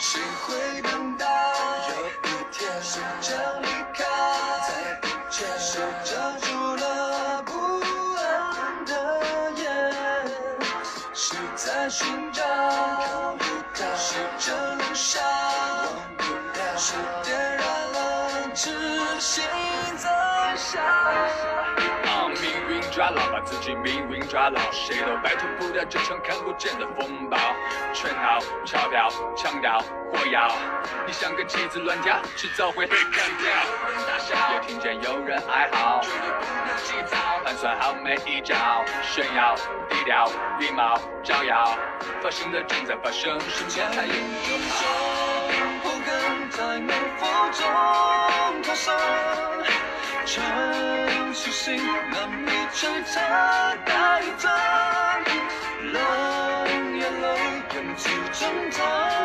谁会等到有一天是将离开，在一切都遮住了不安的眼，是在寻找看不到，是这路上忘不了，是点燃了痴心在想。命运抓牢，把自己命运抓牢，谁都摆脱不了这场看不见的风暴。圈套、钞票、强盗、火药，你像个棋子乱跳，迟早会被干掉。有人大笑，也听见有人哀嚎，绝对不能急躁，盘算好每一招，炫耀、低调、礼貌、招摇，发生的正在发生，瞬间才有就好。不敢在眉腹中逃生，陈述性难以摧残带走，冷眼泪用去挣扎。